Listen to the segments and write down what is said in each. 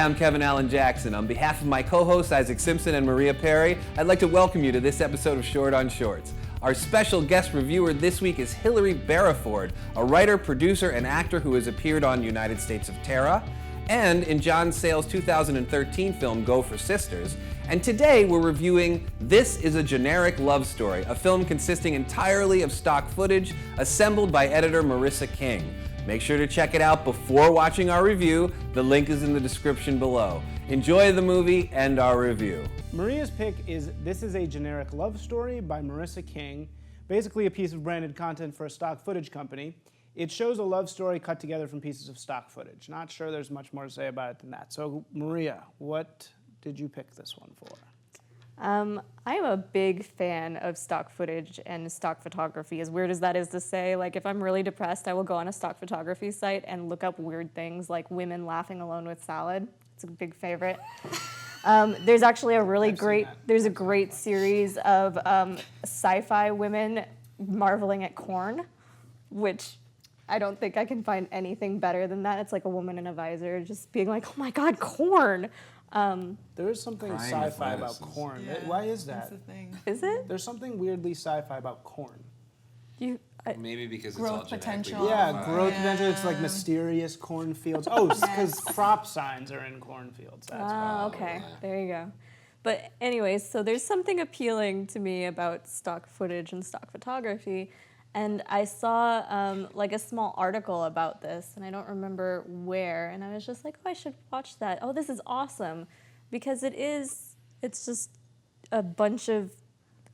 I'm Kevin Allen Jackson. On behalf of my co-hosts Isaac Simpson and Maria Perry, I'd like to welcome you to this episode of Short on Shorts. Our special guest reviewer this week is Hilary Barraford, a writer, producer, and actor who has appeared on United States of Terra and in John Sayles' 2013 film Go for Sisters. And today we're reviewing This Is a Generic Love Story, a film consisting entirely of stock footage assembled by editor Marissa King. Make sure to check it out before watching our review. The link is in the description below. Enjoy the movie and our review. Maria's pick is This Is a Generic Love Story by Marissa King, basically a piece of branded content for a stock footage company. It shows a love story cut together from pieces of stock footage. Not sure there's much more to say about it than that. So, Maria, what did you pick this one for? I'm a big fan of stock footage and stock photography, as weird as that is to say. Like, if I'm really depressed, I will go on a stock photography site and look up weird things like women laughing alone with salad. It's a big favorite. There's actually there's a great series of sci-fi women marveling at corn, which I don't think I can find anything better than that. It's like a woman in a visor just being like, oh my God, corn. There is something sci-fi about corn. Yeah, why is that? That's the thing. Is it? There's something weirdly sci-fi about corn. Maybe because Growth it's all potential. Yeah, growth Yeah. potential. It's like mysterious cornfields. Oh, because crop signs are in cornfields. That's why. Oh, okay. There you go. But anyways, so there's something appealing to me about stock footage and stock photography. And I saw like a small article about this, and I don't remember where, and I was just like, oh, I should watch that. Oh, this is awesome. Because it's just a bunch of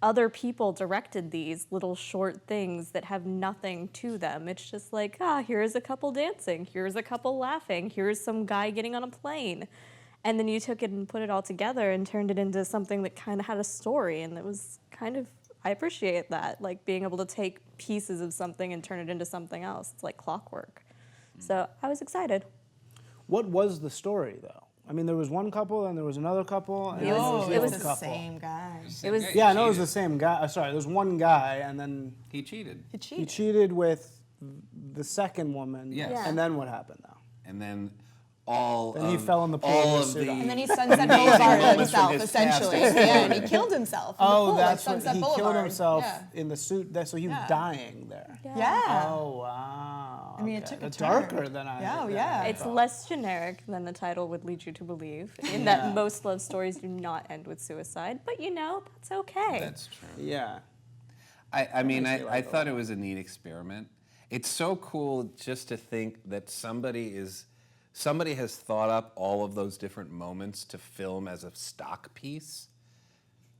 other people directed these little short things that have nothing to them. It's just like, here's a couple dancing, here's a couple laughing, here's some guy getting on a plane. And then you took it and put it all together and turned it into something that kind of had a story, and it was kind of, I appreciate that, like being able to take pieces of something and turn it into something else. It's like clockwork. So I was excited. What was the story, though? I mean, there was one couple, and there was another couple, and It was- then it was the the couple. same guy. It was Yeah, I know it was the same guy. Sorry, there was one guy, and then He cheated. He he cheated. cheated with the second woman. Yes. Yeah. And then what happened, though? And then Then he fell in the pool all with of suit the on. And then he Sunset amazing Boulevard moments from himself, his essentially. past Yeah, and he killed himself in the pool, like That's Sunset what he Boulevard. killed himself Yeah. in the suit. So he was Yeah. dying there. Yeah. Oh wow! I mean, it okay. took a It's turn. darker than I. Yeah, than yeah. I It's thought. less generic than the title would lead you to believe, in Yeah. that most love stories do not end with suicide, but that's okay. That's true. Yeah. I mean, makes me I like thought it was a neat experiment. It's so cool just to think that somebody has thought up all of those different moments to film as a stock piece.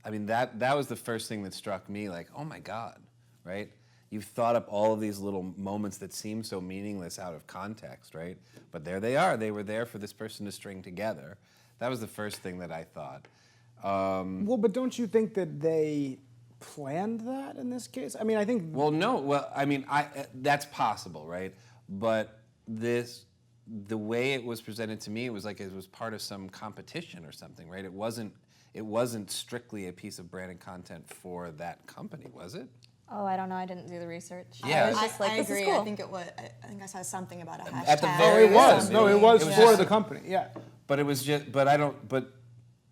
I mean, that was the first thing that struck me, like, oh my God, right? You've thought up all of these little moments that seem so meaningless out of context, right? But there they are. They were there for this person to string together. That was the first thing that I thought. Well, but don't you think that they planned that in this case? I mean, I think. Well, no. Well, I mean, that's possible, right? But the way it was presented to me, it was like it was part of some competition or something, right? It wasn't strictly a piece of branded content for that company, was it? Oh, I don't know. I didn't do the research. Yeah. I was just like, I this agree. is cool. I think it was. I think I saw something about a hashtag. At the Oh, very it was. end. No, it was It was for just the a- company. Yeah. But it was just. But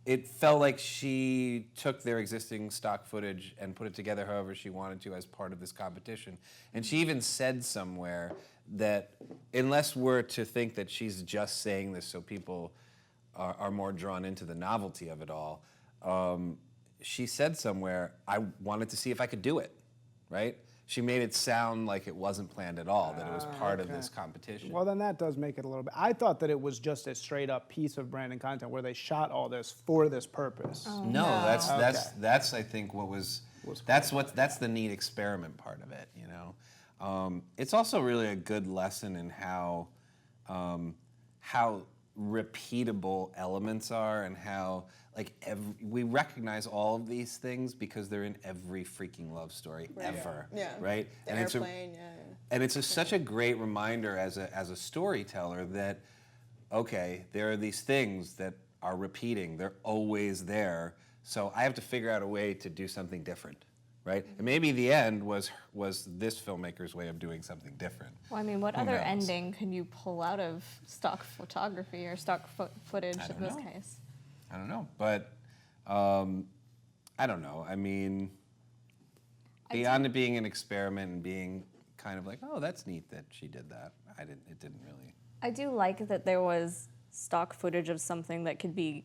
it felt like she took their existing stock footage and put it together however she wanted to as part of this competition. And she even said somewhere that unless we're to think that she's just saying this so people are more drawn into the novelty of it all, she said somewhere, I wanted to see if I could do it, right? She made it sound like it wasn't planned at all, that it was part of this competition. Well, then that does make it a little bit. I thought that it was just a straight up piece of branded content where they shot all this for this purpose. No, that's Okay. I think that's the neat experiment part of it, you know. It's also really a good lesson in how repeatable elements are and how we recognize all of these things because they're in every freaking love story ever, Yeah. right? The And airplane, and it's such a great reminder as a storyteller that, okay, there are these things that are repeating. They're always there. So I have to figure out a way to do something different, right? And maybe the end was this filmmaker's way of doing something different. Well, I mean, what Who other knows? ending can you pull out of stock photography or stock footage I in don't this know. case? I don't know, but I don't know. I mean, beyond it being an experiment and being kind of like, oh, that's neat that she did that. It didn't really. I do like that there was stock footage of something that could be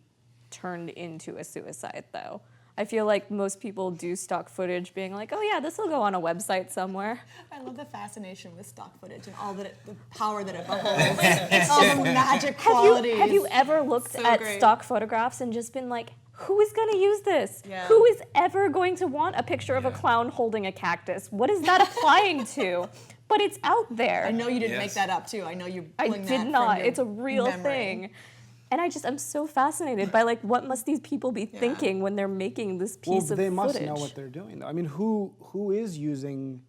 turned into a suicide, though. I feel like most people do stock footage being like, oh yeah, this will go on a website somewhere. I love the fascination with stock footage and all that the power that it beholds, all the magic qualities. Have you ever looked So at great. stock photographs and just been like, who is going to use this? Yeah. Who is ever going to want a picture of a clown holding a cactus? What is that applying to? But it's out there. I know you didn't Yes. make that up too. I know you're I pulling that did from not. your It's a real memory. thing. And I'm so fascinated by like what must these people be thinking when they're making this piece of they must footage? know what they're doing, though. I mean, who is using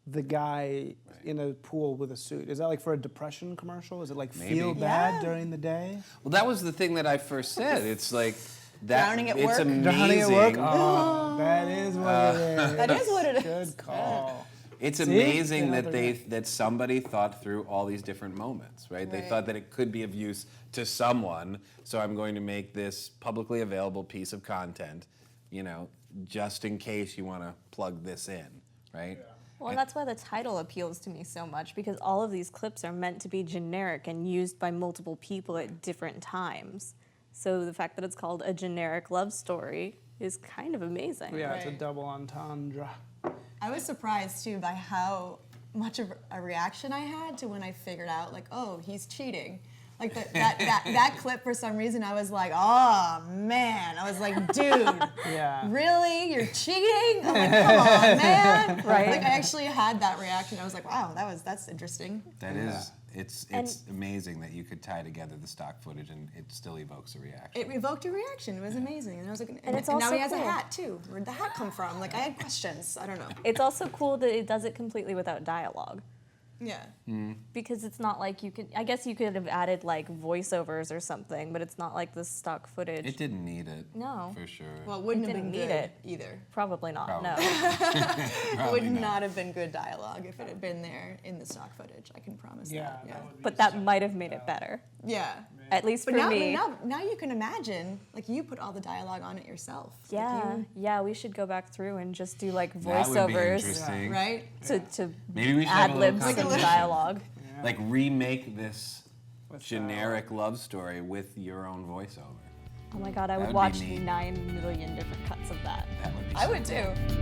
the guy in a pool with a suit? Is that like for a depression commercial? Is it like Maybe. feel bad Yeah. during the day? Well, that was the thing that I first said. It's like that. Drowning at it's work? amazing. Drowning at work? Oh, that is what it is. That is what it is. Good call. It's See? amazing They know that they're that somebody thought through all these different moments, right? They Right. thought that it could be of use to someone, so I'm going to make this publicly available piece of content, just in case you want to plug this in, right? Well, that's why the title appeals to me so much, because all of these clips are meant to be generic and used by multiple people at different times. So the fact that it's called a generic love story is kind of amazing. Yeah, it's a Right. double entendre. I was surprised too by how much of a reaction I had to when I figured out, like, oh, he's cheating. Like that clip, for some reason, I was like, oh man. I was like, dude, Yeah. really? You're cheating? I'm like, come on, man. Right. Like, I actually had that reaction. I was like, wow, that's interesting. That Yeah. is, it's amazing that you could tie together the stock footage and it still evokes a reaction. It evoked a reaction. It was amazing. And I was like, And it's now also he has cool. a hat too. Where'd the hat come from? Like, I had questions. I don't know. It's also cool that it does it completely without dialogue. Yeah. Because it's not like I guess you could have added like voiceovers or something, but it's not like the stock footage. It didn't need it. No. For sure. Well, it wouldn't It have been didn't good need it. either. Probably not, Probably. no. It Probably would not. not have been good dialogue if it had been there in the stock footage. I can promise Yeah, that. Yeah. that would be But that so- might have made it better. Yeah. At least But for now, me. now you can imagine, like, you put all the dialogue on it yourself. Like, Yeah, yeah, we should go back through and just do like That would be voiceovers interesting. right? to Maybe we should have ad a little lib some competition. dialogue. Like remake this With generic love story with your own voiceover. Oh my god, I That would would be watch neat. 9 million different cuts of that. That would be I so would cool. too.